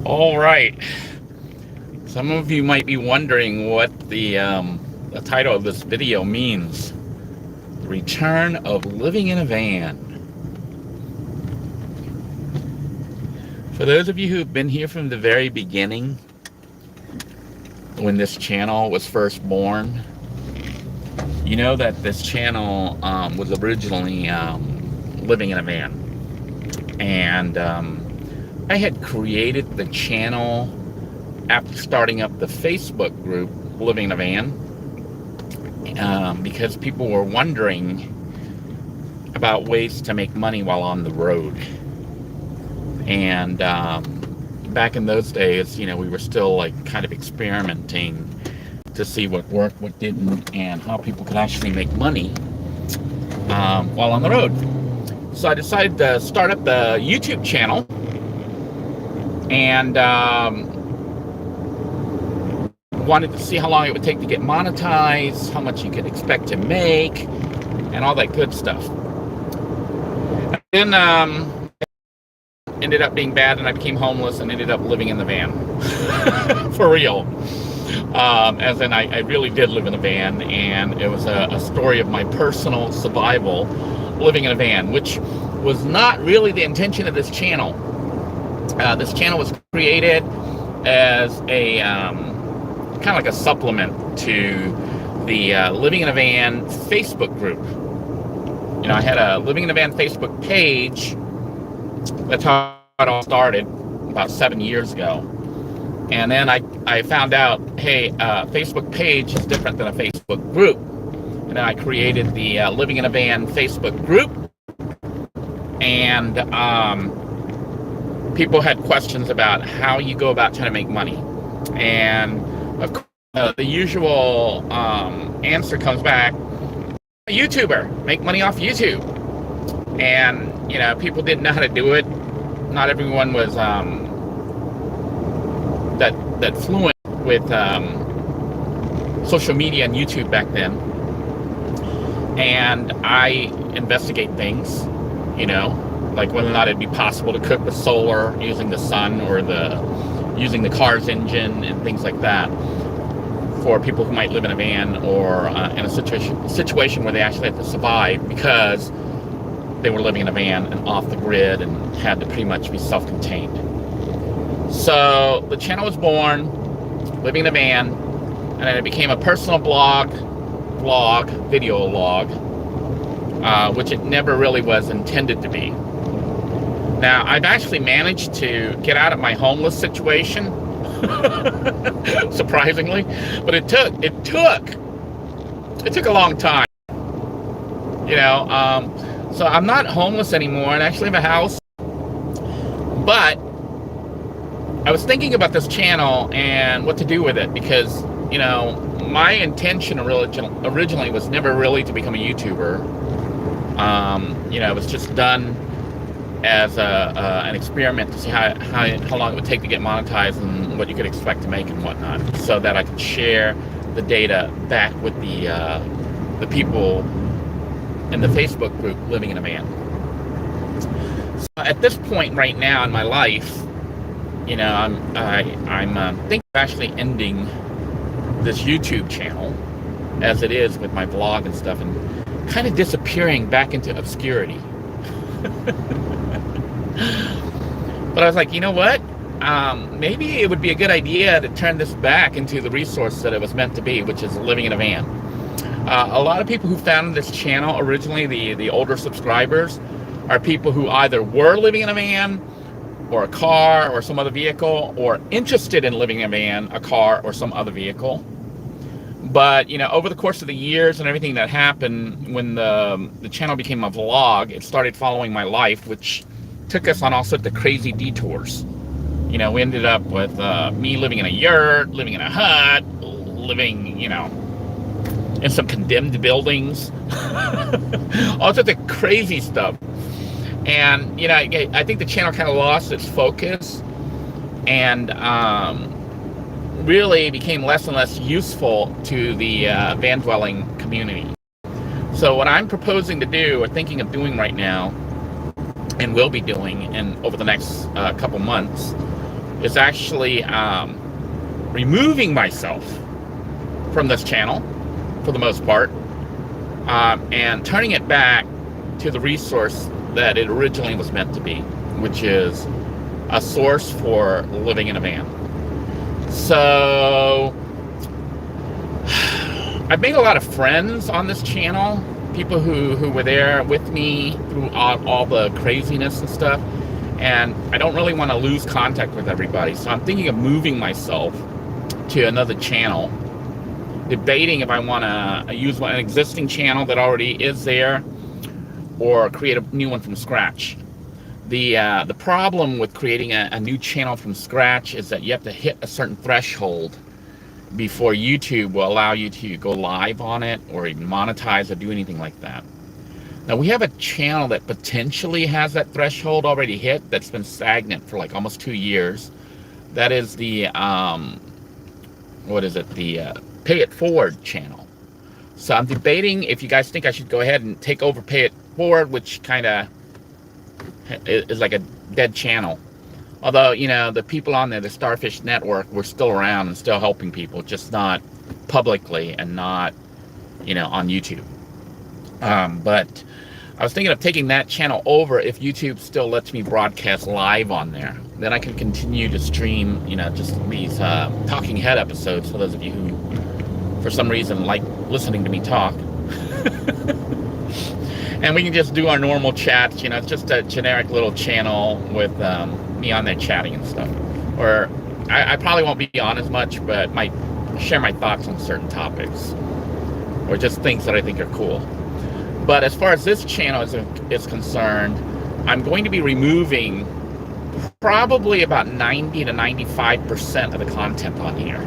All right. Some of you might be wondering what the title of this video means. The return of living in a van. For those of you who've been here from the very beginning, when this channel was first born, you know that this channel was originally living in a van. And I had created the channel after starting up the Facebook group Living in a Van, because people were wondering about ways to make money while on the road. And back in those days, we were still like kind of experimenting to see what worked, what didn't, and how people could actually make money while on the road. So I decided to start up the YouTube channel, and wanted to see how long it would take to get monetized, how much you could expect to make, and all that good stuff. And then ended up being bad, and I became homeless and ended up living in the van. For real. As in, I really did live in a van, and it was a story of my personal survival living in a van, which was not really the intention of this channel. This channel was created as a kind of like a supplement to the Living in a Van Facebook group. I had a Living in a Van Facebook page. That's how it all started about 7 years ago. And then I found out, hey, Facebook page is different than a Facebook group. And then I created the Living in a Van Facebook group. And people had questions about how you go about trying to make money. And of course, the usual answer comes back: a YouTuber, make money off YouTube. And people didn't know how to do it. Not everyone was that fluent with social media and YouTube back then. And I investigate things, like whether or not it'd be possible to cook with solar using the sun, or using the car's engine and things like that, for people who might live in a van, or in a situation where they actually have to survive because they were living in a van and off the grid and had to pretty much be self-contained. So the channel was born, Living in a Van, and then it became a personal video log, which it never really was intended to be. Now, I've actually managed to get out of my homeless situation, surprisingly, but it took a long time, so I'm not homeless anymore, and I actually have a house. But I was thinking about this channel and what to do with it, because my intention originally was never really to become a YouTuber. It was just done as an experiment to see how long it would take to get monetized and what you could expect to make and whatnot, so that I could share the data back with the people in the Facebook group Living in a Van. So at this point right now in my life, I'm thinking of actually ending this YouTube channel as it is with my vlog and stuff, and kind of disappearing back into obscurity. But I was like, you know what? Maybe it would be a good idea to turn this back into the resource that it was meant to be, which is living in a van. A lot of people who founded this channel originally, the older subscribers, are people who either were living in a van, or a car, or some other vehicle, or interested in living in a van, a car, or some other vehicle. But over the course of the years and everything that happened, when the channel became a vlog, it started following my life, which took us on all sorts of crazy detours. We ended up with me living in a yurt, living in a hut, living, in some condemned buildings, all sorts of crazy stuff. And I think the channel kind of lost its focus, and really became less and less useful to the van dwelling community. So what I'm proposing to do, or thinking of doing right now, and will be doing over the next couple months, is actually removing myself from this channel for the most part, and turning it back to the resource that it originally was meant to be, which is a source for living in a van. So I've made a lot of friends on this channel, people who were there with me through all the craziness and stuff, and I don't really want to lose contact with everybody, so I'm thinking of moving myself to another channel, debating if I want to use an existing channel that already is there or create a new one from scratch. The problem with creating a new channel from scratch is that you have to hit a certain threshold before YouTube will allow you to go live on it or even monetize or do anything like that. Now, we have a channel that potentially has that threshold already hit, that's been stagnant for like almost 2 years. That is the the Pay It Forward channel. So I'm debating if you guys think I should go ahead and take over Pay It Forward, which kind of is like a dead channel. Although, you know, the people on there, the Starfish Network, were still around and still helping people, just not publicly and not, you know, on YouTube. But I was thinking of taking that channel over if YouTube still lets me broadcast live on there. Then I can continue to stream, you know, just these talking head episodes for those of you who, for some reason, like listening to me talk. And we can just do our normal chats, you know, it's just a generic little channel with me on there chatting and stuff. Or I probably won't be on as much, but might share my thoughts on certain topics. Or just things that I think are cool. But as far as this channel is concerned, I'm going to be removing probably about 90 to 95% of the content on here.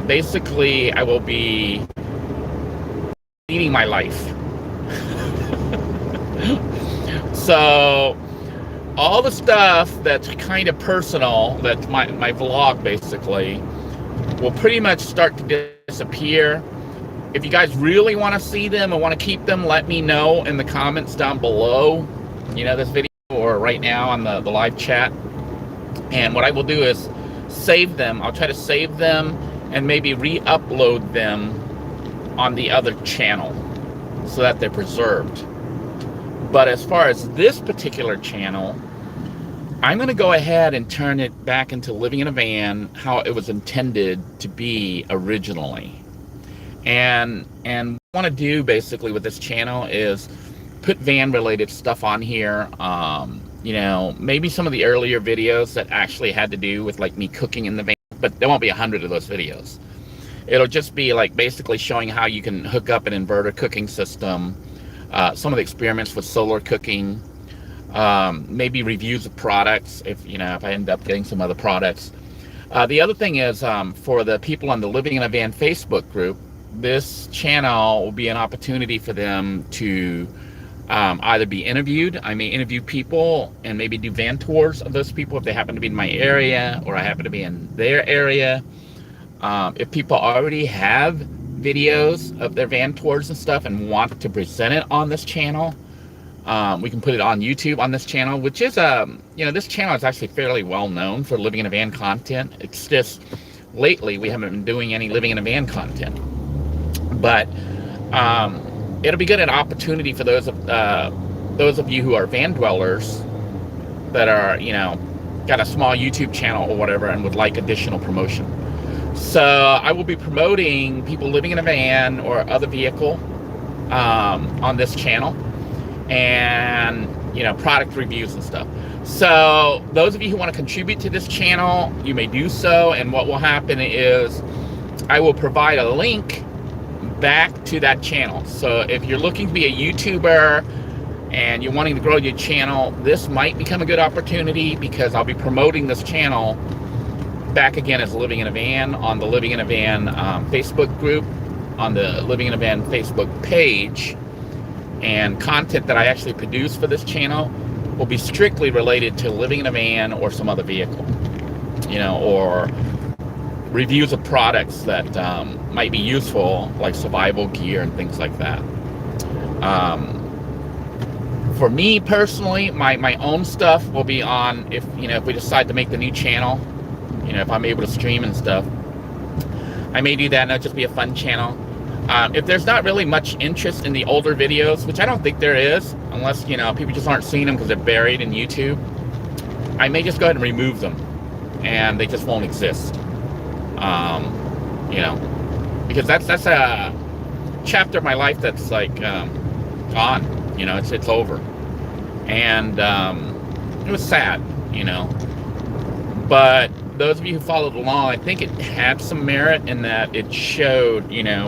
Basically, I will be leading my life. So all the stuff that's kind of personal, that's my vlog basically, will pretty much start to disappear. If you guys really want to see them and want to keep them, let me know in the comments down below, you know, this video or right now on the live chat. And what I will do is save them. I'll try to save them and maybe re-upload them on the other channel so that they're preserved. But as far as this particular channel, I'm going to go ahead and turn it back into living in a van how it was intended to be originally. And what I want to do basically with this channel is put van related stuff on here. You know, maybe some of the earlier videos that actually had to do with like me cooking in the van, but there won't be 100 of those videos. It'll just be like basically showing how you can hook up an inverter cooking system, some of the experiments with solar cooking, maybe reviews of products if I end up getting some other products. The other thing is, for the people on the Living in a Van Facebook group, this channel will be an opportunity for them to either be interviewed. I may interview people and maybe do van tours of those people if they happen to be in my area or I happen to be in their area. If people already have videos of their van tours and stuff and want to present it on this channel, we can put it on YouTube on this channel, which is this channel is actually fairly well known for living in a van content. It's just lately we haven't been doing any living in a van content, but it'll be good an opportunity for those of you who are van dwellers that are got a small YouTube channel or whatever and would like additional promotion. So I will be promoting people living in a van or other vehicle on this channel, and product reviews and stuff. So those of you who want to contribute to this channel, you may do so, and what will happen is I will provide a link back to that channel. So if you're looking to be a YouTuber and you're wanting to grow your channel, this might become a good opportunity, because I'll be promoting this channel back again as Living in a Van on the Living in a Van Facebook group, on the Living in a Van Facebook page, and content that I actually produce for this channel will be strictly related to living in a van or some other vehicle, or reviews of products that might be useful, like survival gear and things like that. For me personally, my own stuff will be on, if we decide to make the new channel, if I'm able to stream and stuff, I may do that, and it'll just be a fun channel. If there's not really much interest in the older videos, which I don't think there is, unless people just aren't seeing them because they're buried in YouTube, I may just go ahead and remove them, and they just won't exist. Because that's a chapter of my life that's like gone. It's over, and it was sad, But those of you who followed along, I think it had some merit in that it showed,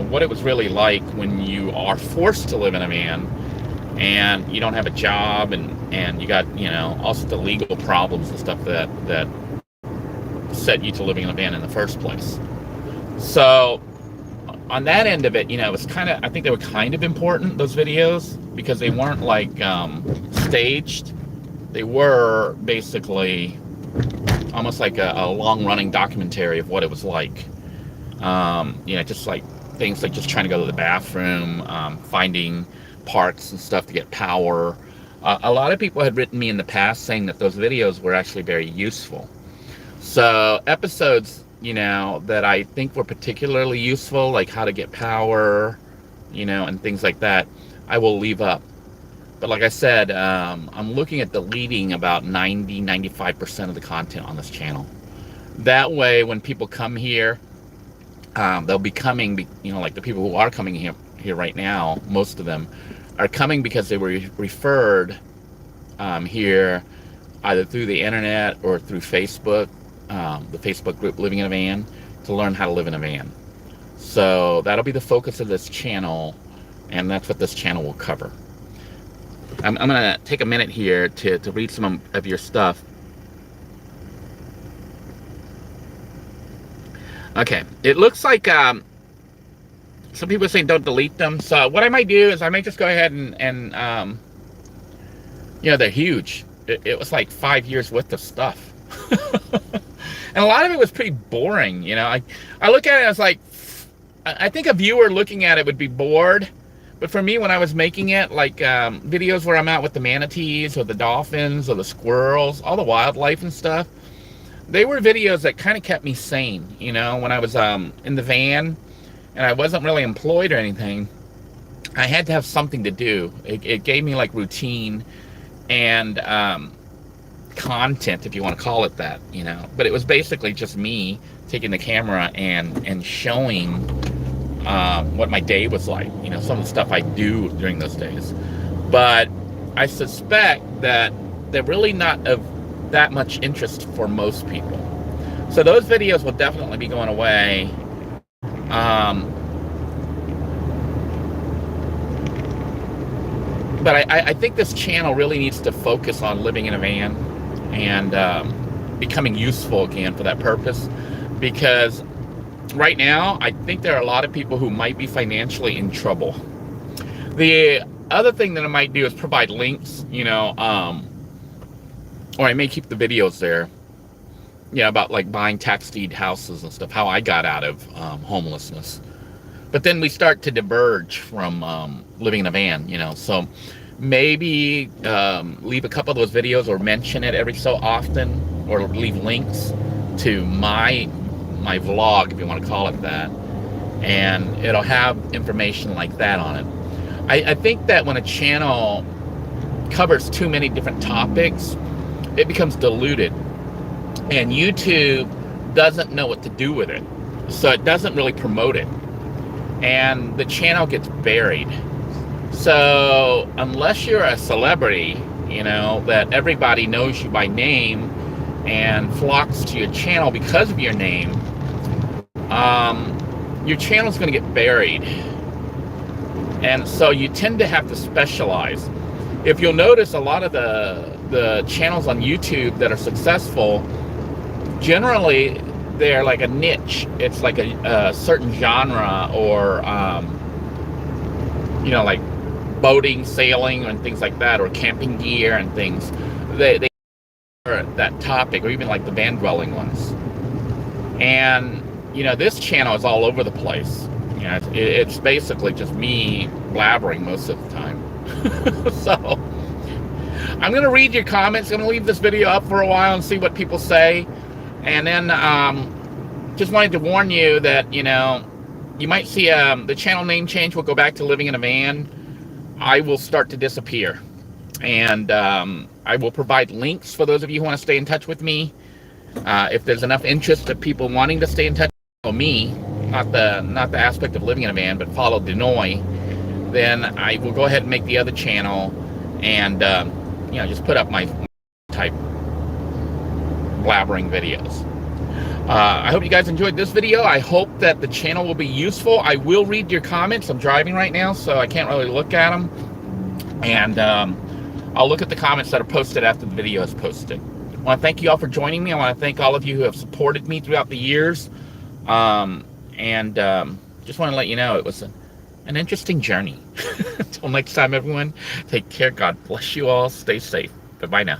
what it was really like when you are forced to live in a van, and you don't have a job, and you got, all sorts of legal problems and stuff that set you to living in a van in the first place. So on that end of it, it was I think they were kind of important, those videos, because they weren't like staged. They were basically almost like a long-running documentary of what it was like. Just like things like just trying to go to the bathroom, finding parks and stuff to get power. A lot of people had written me in the past saying that those videos were actually very useful. So episodes, that I think were particularly useful, like how to get power, and things like that, I will leave up. But like I said, I'm looking at deleting about 95% of the content on this channel. That way, when people come here, they'll be coming, like the people who are coming here right now, most of them are coming because they were referred here either through the internet or through Facebook, the Facebook group Living in a Van, to learn how to live in a van. So that'll be the focus of this channel, and that's what this channel will cover. I'm going to take a minute here to read some of your stuff. Okay, it looks like some people are saying don't delete them. So what I might do is I might just go ahead and they're huge. It was like 5 years worth of stuff. And a lot of it was pretty boring. I look at it as like, I think a viewer looking at it would be bored. But for me, when I was making it, like videos where I'm out with the manatees or the dolphins or the squirrels, all the wildlife and stuff, they were videos that kind of kept me sane, when I was in the van and I wasn't really employed or anything. I had to have something to do. It gave me like routine and content, if you want to call it that, But it was basically just me taking the camera and showing what my day was like, some of the stuff I do during those days. But I suspect that they're really not of that much interest for most people. So those videos will definitely be going away. But I think this channel really needs to focus on living in a van and becoming useful again for that purpose, because right now, I think there are a lot of people who might be financially in trouble. The other thing that I might do is provide links, or I may keep the videos there, about like buying tax deed houses and stuff, how I got out of homelessness. But then we start to diverge from living in a van, so maybe leave a couple of those videos or mention it every so often, or leave links to my vlog, if you want to call it that, and it'll have information like that on it. I think that when a channel covers too many different topics, it becomes diluted, and YouTube doesn't know what to do with it, so it doesn't really promote it, and the channel gets buried. So unless you're a celebrity, that everybody knows you by name and flocks to your channel because of your name, your channel's going to get buried. And so you tend to have to specialize. If you'll notice, a lot of the channels on YouTube that are successful, generally they're like a niche. It's like a certain genre, or like boating, sailing, and things like that, or camping gear and things. They are that topic, or even like the van dwelling ones. And this channel is all over the place. It's basically just me blabbering most of the time. So I'm going to read your comments. I'm going to leave this video up for a while and see what people say. And then just wanted to warn you that, you know, you might see the channel name change. We'll go back to living in a van. I will start to disappear. And I will provide links for those of you who want to stay in touch with me. If there's enough interest of people wanting to stay in touch with me, not the aspect of living in a van, but follow Denoy, then I will go ahead and make the other channel and you know, just put up my type blabbering videos. I hope you guys enjoyed this video. I hope that the channel will be useful. I will read your comments. I'm driving right now, so I can't really look at them. And I'll look at the comments that are posted after the video is posted. I want to thank you all for joining me. I want to thank all of you who have supported me throughout the years. Just want to let you know it was an interesting journey. Until next time, everyone, take care. God bless you all. Stay safe. Bye-bye now.